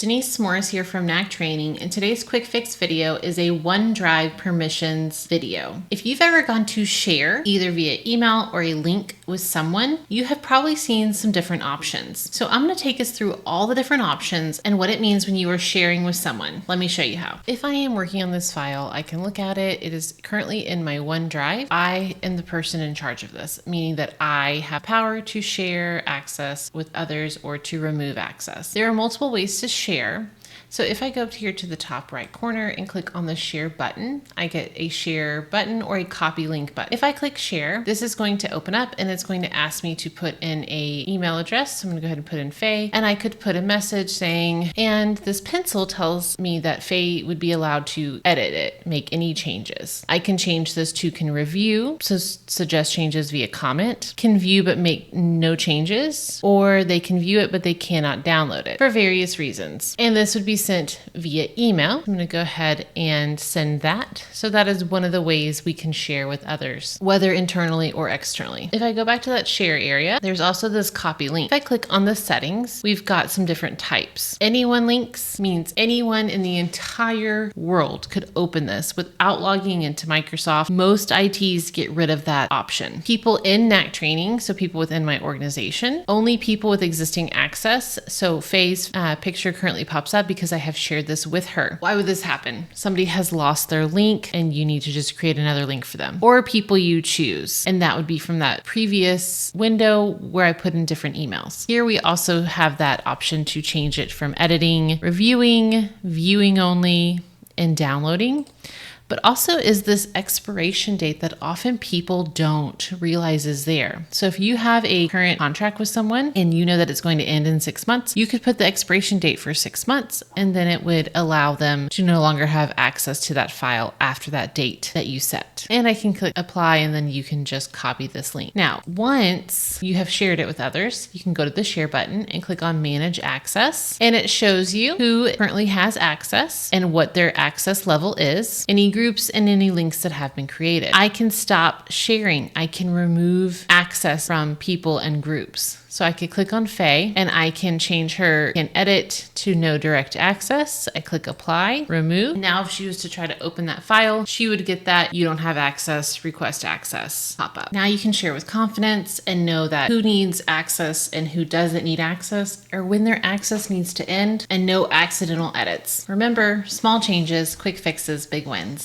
Denise Morris here from Knack Training, and today's quick fix video is a OneDrive permissions video. If you've ever gone to share, either via email or a link with someone, you have probably seen some different options. So I'm going to take us through all the different options and what it means when you are sharing with someone. Let me show you how. If I am working on this file, I can look at it. It is currently in my OneDrive. I am the person in charge of this, meaning that I have power to share access with others or to remove access. There are multiple ways to share. So if I go up here to the top right corner and click on the share button, I get a share button or a copy link button. If I click share, this is going to open up and it's going to ask me to put in a email address. So I'm going to go ahead and put in Faye, and I could put a message saying, and this pencil tells me that Faye would be allowed to edit it, make any changes. I can change this to can review, so suggest changes via comment, can view but make no changes, or they can view it but they cannot download it for various reasons. And this would be sent via email. I'm going to go ahead and send that. So that is one of the ways we can share with others, whether internally or externally. If I go back to that share area, there's also this copy link. If I click on the settings, we've got some different types. Anyone links means anyone in the entire world could open this without logging into Microsoft. Most ITs get rid of that option. People in Knack Training, so people within my organization, only people with existing access. So Faye's picture currently pops up because I have shared this with her. Why would this happen? Somebody has lost their link and you need to just create another link for them, or people you choose. And that would be from that previous window where I put in different emails. Here we also have that option to change it from editing, reviewing, viewing only, and downloading. But also is this expiration date that often people don't realize is there. So if you have a current contract with someone and you know that it's going to end in 6 months, you could put the expiration date for 6 months, and then it would allow them to no longer have access to that file after that date that you set. And I can click apply, and then you can just copy this link. Now, once you have shared it with others, you can go to the share button and click on manage access, and it shows you who currently has access and what their access level is, any groups and any links that have been created. I can stop sharing. I can remove access from people and groups. So I could click on Faye and I can change her and edit to no direct access. I click apply, remove. Now if she was to try to open that file, she would get that you don't have access, request access pop up. Now you can share with confidence and know that who needs access and who doesn't need access, or when their access needs to end, and no accidental edits. Remember, small changes, quick fixes, big wins.